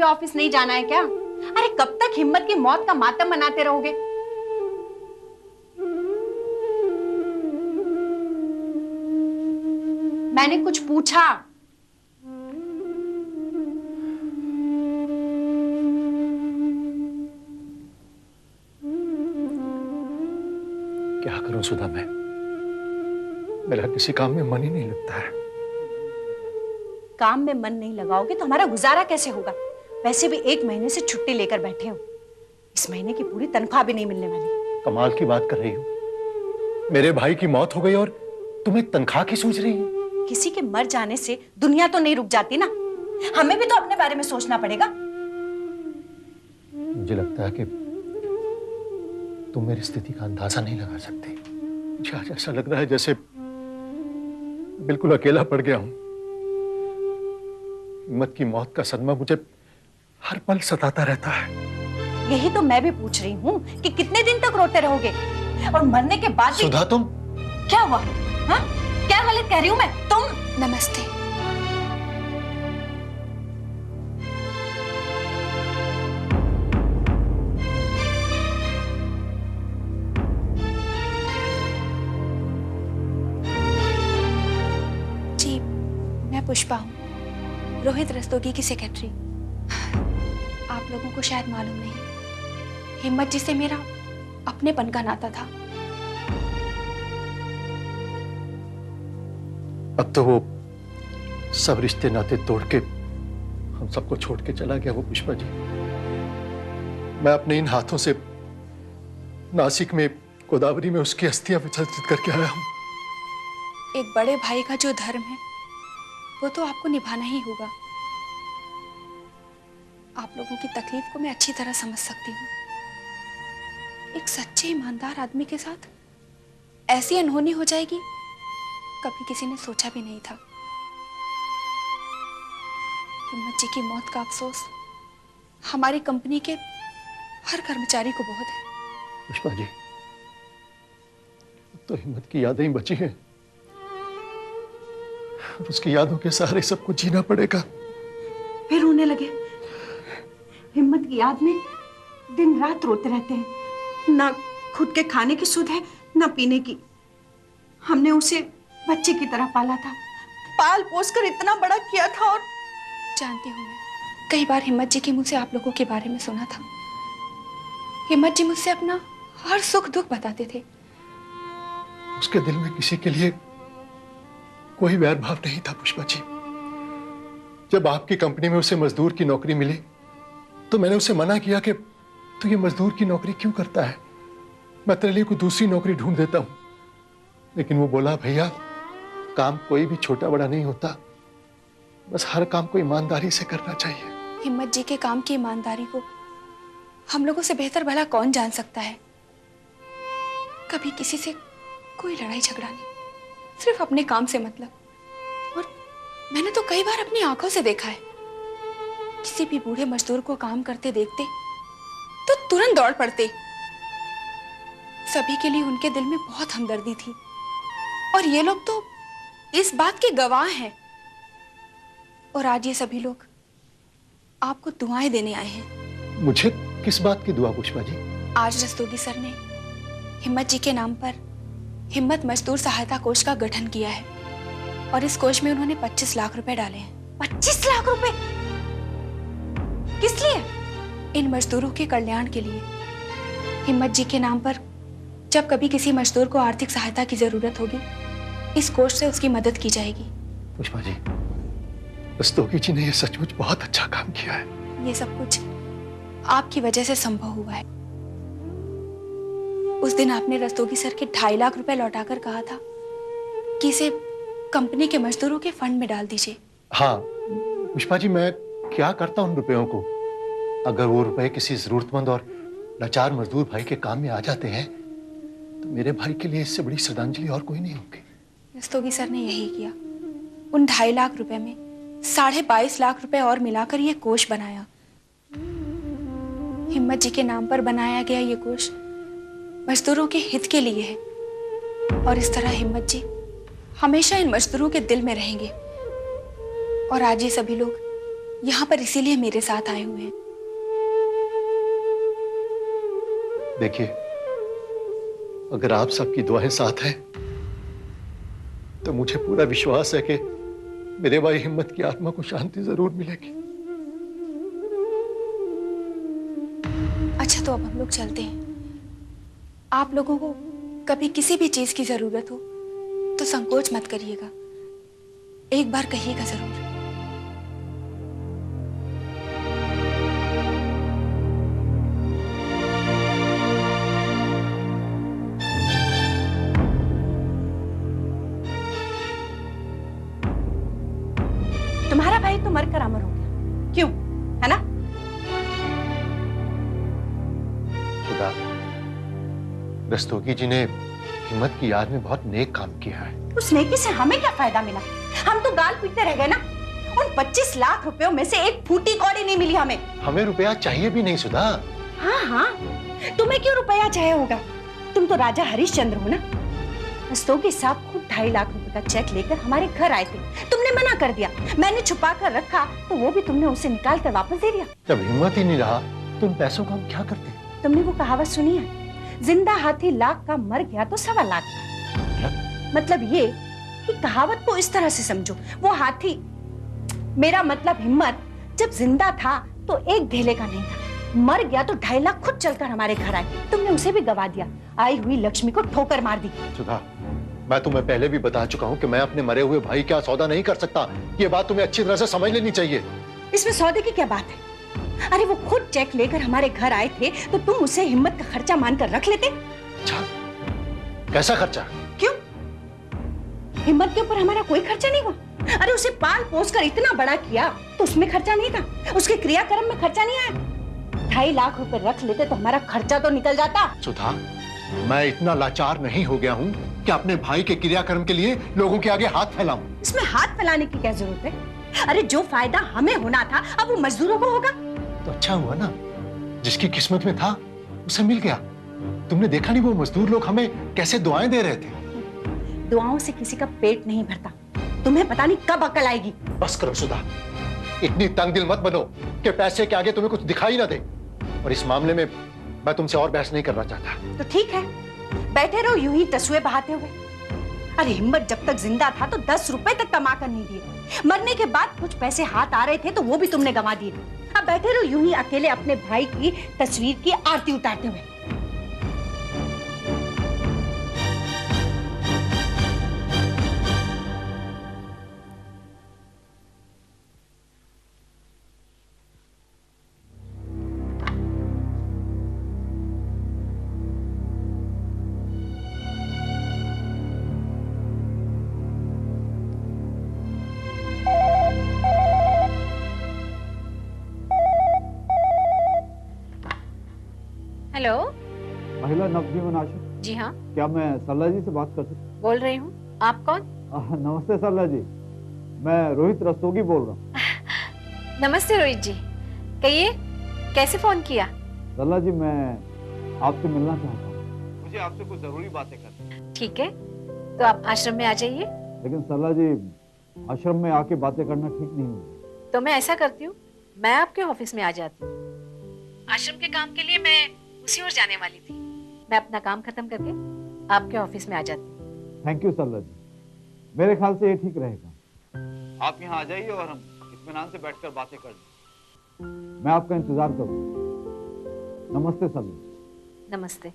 Office नहीं जाना है क्या? अरे कब तक हिम्मत की मौत का मातम मनाते रहोगे? मैंने कुछ पूछा? क्या करूं सुधा, मैं मेरा किसी काम में मन ही नहीं लगता है। काम में मन नहीं लगाओगे तो हमारा गुजारा कैसे होगा? वैसे भी 1 महीने से छुट्टी लेकर बैठे हो, इस महीने की पूरी तनख्वाह भी नहीं मिलने वाली। कमाल की बात कर रही हो, मेरे भाई की मौत हो गई और तुम एक तनख्वाह की सोच रही हो? किसी के मर जाने से दुनिया तो नहीं रुक जाती ना, हमें भी तो अपने बारे में सोचना पड़ेगा। मुझे लगता है कि तुम मेरी स्थिति का अंदाजा नहीं लगा सकती। मुझे आज ऐसा लग रहा है जैसे बिल्कुल अकेला पड़ गया हूं। हिम्मत की मौत का सदमा मुझे हर पल सताता रहता है। यही तो मैं भी पूछ रही हूँ कि कितने दिन तक रोते रहोगे और मरने के बाद भी... सुधा, तुम क्या हुआ? हाँ? क्या गलत कह रही हूँ मैं? तुम... नमस्ते। जी, मैं पुष्पा हूँ, रोहित रस्तोगी की सेक्रेटरी। आप लोगों को शायद मालूम नहीं, हिम्मत जी से मेरा अपनेपन का नाता था। अब तो वो सब रिश्ते नाते तोड़ के हम सबको छोड़ के चला गया वो पुष्पा जी। मैं अपने इन हाथों से नासिक में गोदावरी में उसकी अस्थियां विसर्जित करके आया हूं। एक बड़े भाई का जो धर्म है वो तो आपको निभाना ही होगा। आप लोगों की तकलीफ को मैं अच्छी तरह समझ सकती हूँ। एक सच्चे ईमानदार आदमी के साथ ऐसी अनहोनी हो जाएगी, कभी किसी ने सोचा भी नहीं था। हिम्मत जी की मौत का अफसोस हमारी कंपनी के हर कर्मचारी को बहुत है। पुष्पा जी, तो हिम्मत की यादें ही बची हैं और उसकी यादों के सहारे सबको जीना पड़ेगा। फिर रोने लगे। हिम्मत की याद में दिन रात रोते रहते हैं। ना खुद के खाने की सुध है, ना पीने की। हमने उसे बच्चे की तरह पाला था, पाल पोस कर इतना बड़ा किया था। और जानती हूँ मैं, कई बार हिम्मत जी के मुंह से आप लोगों के बारे में सुना था। हिम्मत जी मुझसे अपना हर सुख दुख बताते थे। उसके दिल में किसी के लिए कोई वैर भाव नहीं था पुष्पा जी। जब आपकी कंपनी में उसे मजदूर की नौकरी मिली तो मैंने उसे मना किया कि तू ये मजदूर की नौकरी क्यों करता है, मैं तेरे लिए कोई दूसरी नौकरी ढूंढ देता हूं। लेकिन वो बोला, भैया काम कोई भी छोटा बड़ा नहीं होता, बस हर काम को ईमानदारी से करना चाहिए। हिम्मत जी के काम की ईमानदारी को हम लोगों से बेहतर भला कौन जान सकता है। कभी किसी से कोई लड़ाई झगड़ा नहीं, सिर्फ अपने काम से मतलब। और मैंने तो कई बार अपनी आंखों से देखा है, किसी भी बूढ़े मजदूर को काम करते देखते तो तुरंत दौड़ पड़ते। सभी के लिए उनके दिल में बहुत हमदर्दी थी और ये लोग तो इस बात के गवाह हैं। और आज ये सभी लोग आपको दुआएं देने आए हैं। मुझे किस बात की दुआ पुष्पा जी? आज रस्तोगी सर ने हिम्मत जी के नाम पर हिम्मत मजदूर सहायता कोष का गठन किया है और इस कोष में उन्होंने 25 लाख रुपए डाले हैं। 25 लाख रुपए? किस लिए? इन मजदूरों के कल्याण के लिए। हिम्मत जी के नाम पर जब कभी किसी मजदूर को आर्थिक सहायता की जरूरत होगी, इस कोष से उसकी मदद की जाएगी। पुष्पा जी, रस्तोगी जी ने यह सचमुच बहुत अच्छा काम किया है। ये सब कुछ आपकी वजह से संभव हुआ है। उस दिन आपने रस्तोगी सर के 2.5 लाख रुपए लौटाकर कहा था कि इसे कंपनी के मजदूरों के फंड में डाल दीजिए। हाँ पुष्पा जी, मैं क्या करता उन रुपयों को? अगर वो रुपए किसी जरूरतमंद और लाचार मजदूर भाई के काम में आ जाते हैं तो मेरे भाई के लिए इससे बड़ी श्रद्धांजलि और कोई नहीं होगी। रस्तोगी सर ने यही किया। उन 2.5 लाख रुपए में 22.5 लाख रुपए और मिलाकर ये कोष बनाया। हिम्मत जी के नाम पर बनाया गया ये कोष मजदूरों के हित के लिए है और इस तरह हिम्मत जी हमेशा इन मजदूरों के दिल में रहेंगे। और आज ये सभी लोग यहाँ पर इसीलिए मेरे साथ आए हुए हैं। देखिए, अगर आप सबकी दुआएं साथ हैं तो मुझे पूरा विश्वास है कि मेरे भाई हिम्मत की आत्मा को शांति जरूर मिलेगी। अच्छा, तो अब हम लोग चलते हैं। आप लोगों को कभी किसी भी चीज की जरूरत हो तो संकोच मत करिएगा, एक बार कहिएगा जरूर। तुम्हारा भाई तो मरकर अमर हो गया, क्यों, है ना? सुधा, रस्तोगी जी ने हिम्मत की याद में बहुत नेक काम किया है। उस नेकी से हमें क्या फायदा मिला? हम तो गाल पीटते रह गए ना। उन 25 लाख रुपयों में से एक फूटी कौड़ी नहीं मिली हमें। हमें रुपया चाहिए भी नहीं सुधा। हाँ हाँ, तुम्हें क्यों रुपया चाहिए होगा? तुम तो राजा हरिश्चंद्र हो ना। रस्तोगी साहब खुद 2.5 लाख रुपए का चेक लेकर हमारे घर आए थे, तुमने मना कर दिया। मैंने छुपा कर रखा तो वो भी तुमने उसे निकाल कर वापस दे दिया। जब हिम्मत ही नहीं रहा तो उन पैसों का हम क्या करते? तुमने वो कहावत सुनी है, जिंदा हाथी लाख का, मर गया तो 1.25 लाख का। मतलब ये कि कहावत को इस तरह से समझो, वो हाथी, मेरा मतलब हिम्मत, जब जिंदा था तो एक धेले का नहीं था, मर गया तो 2.5 लाख खुद चलकर हमारे घर आए। तुमने उसे भी गवा दिया, आई हुई लक्ष्मी को ठोकर मार दी। सुधा, मैं तुम्हें पहले भी बता चुका हूँ कि मैं अपने मरे हुए भाई का सौदा नहीं कर सकता। ये बात तुम्हें अच्छी तरह से समझ लेनी चाहिए। इसमें सौदे की क्या बात है? अरे वो खुद चेक लेकर हमारे घर आए थे तो तुम उसे हिम्मत का खर्चा मानकर रख लेते। अच्छा, कैसा खर्चा? क्यों, हिम्मत के ऊपर हमारा कोई खर्चा नहीं हुआ? अरे उसे पाल पोस कर इतना बड़ा किया तो उसमें खर्चा नहीं था, उसके क्रियाक्रम में खर्चा नहीं आया। 2.5 लाख रुपए रख लेते तो हमारा खर्चा तो निकल जाता। सुधा, मैं इतना लाचार नहीं हो गया हूँ कि अपने भाई के क्रियाक्रम के लिए लोगों के आगे हाथ फैलाऊं। इसमें हाथ फैलाने की क्या जरूरत है? अरे जो फायदा हमें होना था अब वो मजदूरों को होगा। तो अच्छा हुआ ना, जिसकी किस्मत में था उसे मिल गया। तुमने देखा नहीं वो मजदूर लोग हमें कैसे दुआएं दे रहे थे? दुआओं से किसी का पेट नहीं भरता, तुम्हें पता नहीं कब अकल आएगी। बस करो सुधा, इतनी तंग दिल मत बनो कि पैसे के आगे तुम्हें कुछ दिखाई ना दे। और इस मामले में मैं तुमसे और बहस नहीं करना चाहता। तो ठीक है, बैठे रहो यूं ही तसुए बहाते हुए। अरे हिम्मत जब तक जिंदा था तो 10 रुपए तक कमा कर नहीं दिए, मरने के बाद कुछ पैसे हाथ आ रहे थे तो वो भी तुमने गंवा दिए। अब बैठे रहो यूं ही अकेले अपने भाई की तस्वीर की आरती उतारते हुए। हेलो। महिला नवजीवन आश्रम। जी हाँ, क्या मैं सरला जी से बात कर सकता बोल रही हूँ। आप कौन? हूँ? नमस्ते सरला जी, मैं रोहित रस्तोगी बोल रहा हूँ। नमस्ते रोहित जी, कहिए कैसे फोन किया? सरला जी, मैं आपसे मिलना चाहता हूँ। मुझे आपसे कुछ जरूरी बातें करनी है। ठीक है, तो आप आश्रम में आ जाइए। लेकिन सरला जी, आश्रम में आके बातें करना ठीक नहीं होगा। तो मैं ऐसा करती हूँ, मैं आपके ऑफिस में आ जाती हूँ। आश्रम के काम के लिए मैं उसी ओर जाने वाली थी। मैं अपना काम खत्म करके आपके ऑफिस में आ जाती हूँ। थैंक यू सरला जी, मेरे ख्याल से ये ठीक रहेगा। आप यहाँ आ जाइए और हम इत्मीनान से बैठकर बातें कर लें। मैं आपका इंतजार करूँगा। नमस्ते सरला। नमस्ते।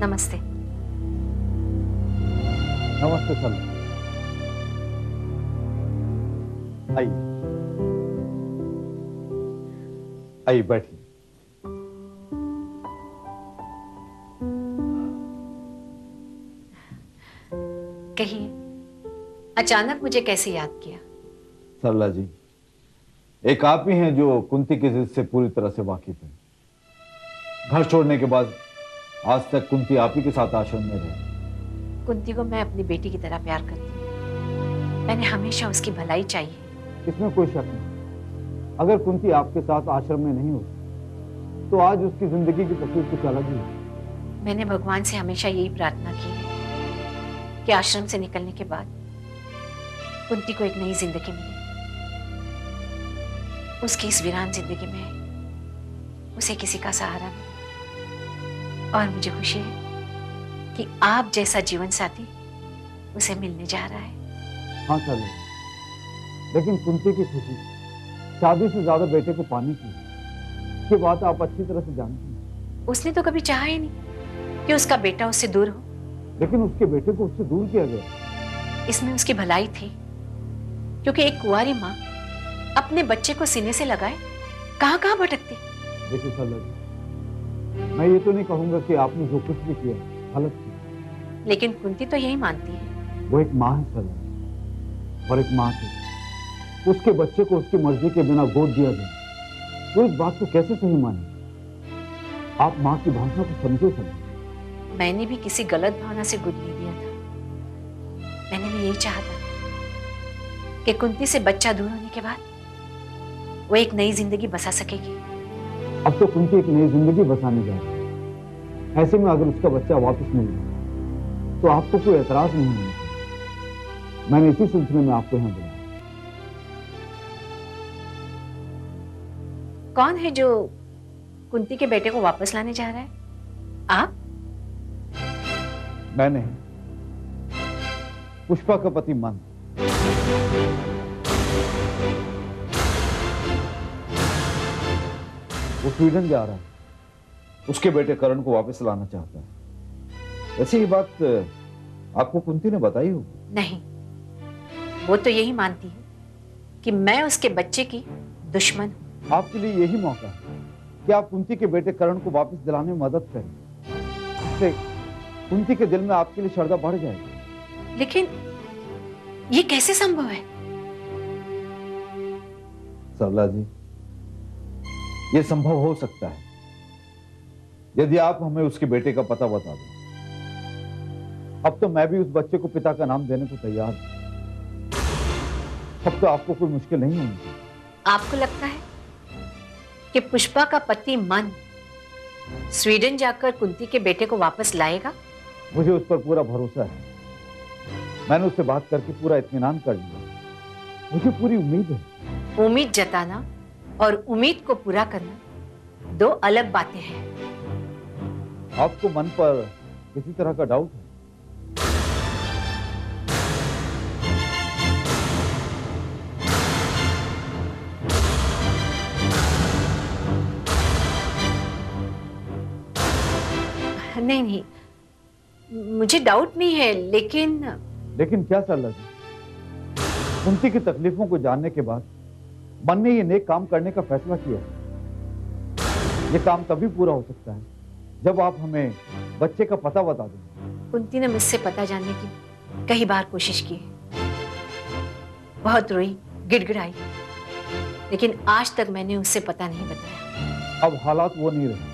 नमस्ते। नमस्ते सरला। आइए आइए, बैठिए। कहिए, अचानक मुझे कैसे याद किया? सरला जी, एक आप ही हैं जो कुंती की जिद से पूरी तरह से वाकिफ हैं। घर छोड़ने के बाद आज तक कुंती आप ही के साथ आश्रम में रही। कुंती को मैं अपनी बेटी की तरह प्यार करती हूँ। मैंने हमेशा उसकी भलाई चाहिए। इसमें कोई शक नहीं। अगर कुंती आपके साथ आश्रम में नहीं होती तो आज उसकी जिंदगी की तस्वीर कुछ अलग ही है। मैंने भगवान से हमेशा यही प्रार्थना की है कि आश्रम से निकलने के बाद कुंती को एक नई जिंदगी मिले। उसकी इस वीरान जिंदगी में उसे किसी का सहारा मिले। और मुझे खुशी है कि आप जैसा जीवन साथी उसे मिलने जा रहा है। हाँ चलो, लेकिन कुंती की खुशी शादी से ज्यादा बेटे को पाने की है। ये बात आप अच्छी तरह से जानती हैं। उसने तो कभी चाहा ही नहीं कि उसका बेटा उससे दूर हो। लेकिन उसके बेटे को उससे दूर किया गया। इसमें उसकी भलाई थी, क्योंकि एक कुंवारी माँ अपने बच्चे को सीने से लगाए कहाँ कहाँ भटकती। देखिए सरला जी, मैं ये तो नहीं कहूंगा कि आपने जो कुछ भी किया गलत किया, लेकिन कुंती तो यही मानती है। वो एक माँ है सरला जी, और एक माँ से उसके बच्चे को उसकी मर्जी के बिना गोद दिया गया, तो इस बात को कैसे सही माने? आप माँ की भावना को समझे सरला। मैंने भी किसी गलत भावना से गोद नहीं दिया था। मैंने भी यही चाहा था कि कुंती से बच्चा दूर होने के बाद वो एक नई जिंदगी बसा सकेगी। अब तो कुंती एक नई जिंदगी बसाने जा रही है। ऐसे में अगर उसका बच्चा वापस मिल जाए तो आपको कोई एतराज नहीं होना चाहिए। मैंने इसी सिलसिले में आपको यहाँ बुलाया। कौन है जो कुंती के बेटे को वापस लाने जा रहा है? आप? मैं नहीं, पुष्पा का पति मन। वो स्वीडन जा रहा है, उसके बेटे करण को वापस लाना चाहता है। वैसे ये बात आपको कुंती ने बताई होगी? नहीं, वो तो यही मानती है कि मैं उसके बच्चे की दुश्मन हूं। आपके लिए यही मौका है कि आप कुंती के बेटे करण को वापस दिलाने में मदद करें। इससे कुंती के दिल में आपके लिए श्रद्धा बढ़ जाएगी। लेकिन ये कैसे संभव है? सरला जी, ये संभव हो सकता है यदि आप हमें उसके बेटे का पता बता दें। अब तो मैं भी उस बच्चे को पिता का नाम देने को तैयार हूं। अब तो आपको कोई मुश्किल नहीं होगी। आपको लगता है कि पुष्पा का पति मन स्वीडन जाकर कुंती के बेटे को वापस लाएगा? मुझे उस पर पूरा भरोसा है। मैंने उससे बात करके पूरा इत्मीनान कर लिया। मुझे पूरी उम्मीद है। उम्मीद जताना और उम्मीद को पूरा करना दो अलग बातें हैं। आपको मन पर किसी तरह का डाउट है? नहीं नहीं, मुझे डाउट नहीं है, लेकिन क्या सरला जी? कुंती की तकलीफों को जानने के बाद मन ने ये नेक काम करने का फैसला किया। ये काम तभी पूरा हो सकता है जब आप हमें बच्चे का पता बता दें। कुंती ने मुझसे पता जानने की कई बार कोशिश की, बहुत रोई, गिड़गिड़ाई, लेकिन आज तक मैंने उससे पता नहीं बताया। अब हालात वो नहीं रहे।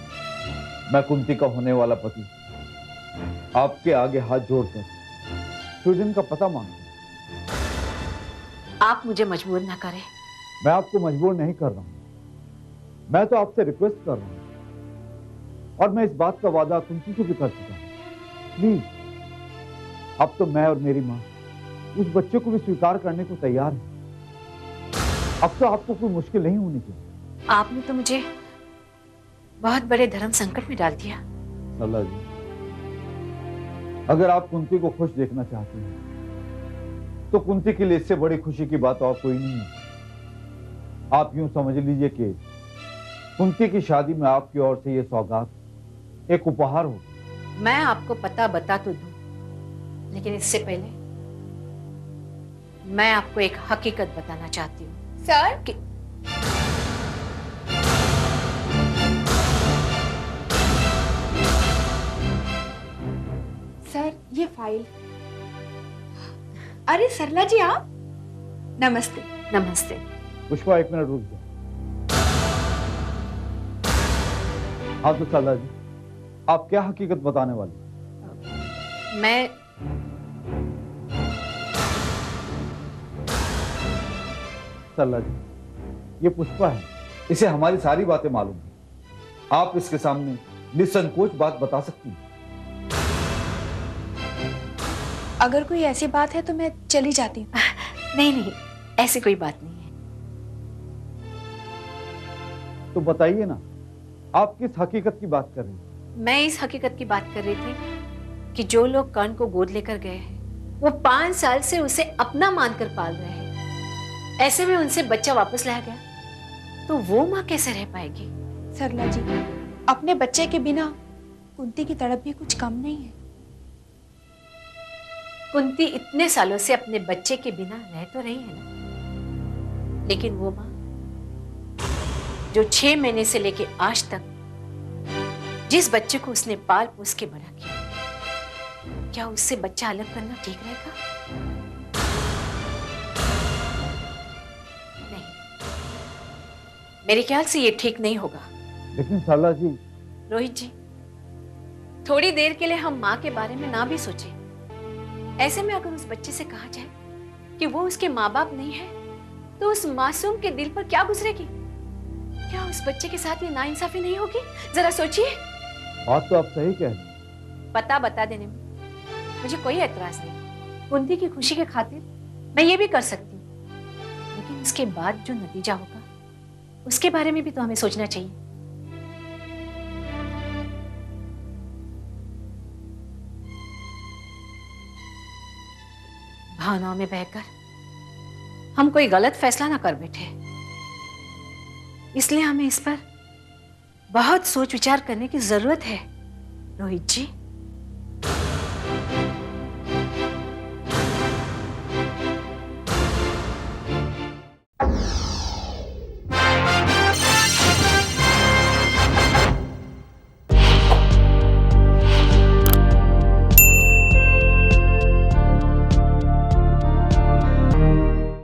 मैं कुंती का होने वाला पति आपके आगे हाथ जोड़कर स्वीडन का पता मांगता हूं। आप मुझे मजबूर ना करें। मैं आपको मजबूर नहीं कर रहा हूं, मैं तो आपसे रिक्वेस्ट कर रहा हूं। और मैं इस बात का वादा कुंती से भी कर चुका हूं। प्लीज, अब तो मैं और मेरी माँ उस बच्चे को भी स्वीकार करने को तैयार है। अब तो आपको कोई मुश्किल नहीं होनी चाहिए। आपने तो मुझे बहुत बड़े धर्म संकट में डाल दिया। सरला जी, अगर आप कुंती को खुश देखना चाहती हैं तो कुंती के लिए इससे बड़ी खुशी की बात और कोई नहीं है। आप यूं समझ लीजिए कि कुंती की शादी में आपकी ओर से यह सौगात एक उपहार होगा। मैं आपको पता बता तो दूं, लेकिन इससे पहले मैं आपको एक हकीकत बताना चाहती हूँ। सर, कि सर, ये फाइल। अरे सरला जी, आप? नमस्ते। नमस्ते। पुष्पा, एक मिनट रुक जाओ। हाँ तो सरला जी, आप क्या हकीकत बताने वाले? मैं सरला जी, ये पुष्पा है, इसे हमारी सारी बातें मालूम है। आप इसके सामने निसंकोच बात बता सकती हैं। अगर कोई ऐसी बात है तो मैं चली जाती हूँ। नहीं नहीं, ऐसी कोई बात नहीं है। तो बताइए ना, आप किस हकीकत की बात कर रही हैं? मैं इस हकीकत की बात कर रही थी कि जो लोग कर्ण को गोद लेकर गए हैं वो 5 साल से उसे अपना मानकर पाल रहे हैं। ऐसे में उनसे बच्चा वापस लाया गया तो वो माँ कैसे रह पाएगी? सरला जी, अपने बच्चे के बिना कुंती की तड़प भी कुछ कम नहीं है। कुंती इतने सालों से अपने बच्चे के बिना रह तो रही है ना, लेकिन वो माँ जो 6 महीने से लेके आज तक जिस बच्चे को उसने पाल पोस के बड़ा किया, क्या उससे बच्चा अलग करना ठीक रहेगा? नहीं, मेरे ख्याल से ये ठीक नहीं होगा। लेकिन सरला जी। रोहित जी, थोड़ी देर के लिए हम माँ के बारे में ना भी सोचें। ऐसे में अगर उस बच्चे से कहा जाए कि वो उसके माँ बाप नहीं है तो उस मासूम के दिल पर क्या गुजरेगी? क्या उस बच्चे के साथ ये नाइंसाफी नहीं होगी? जरा सोचिए। बात तो आप सही कह रहे हैं। पता बता देने में मुझे कोई एतराज नहीं। कुंती की खुशी के खातिर मैं ये भी कर सकती हूँ, लेकिन उसके बाद जो नतीजा होगा उसके बारे में भी तो हमें सोचना चाहिए। भावनाओं में बहकर हम कोई गलत फैसला ना कर बैठे, इसलिए हमें इस पर बहुत सोच विचार करने की जरूरत है। रोहित जी,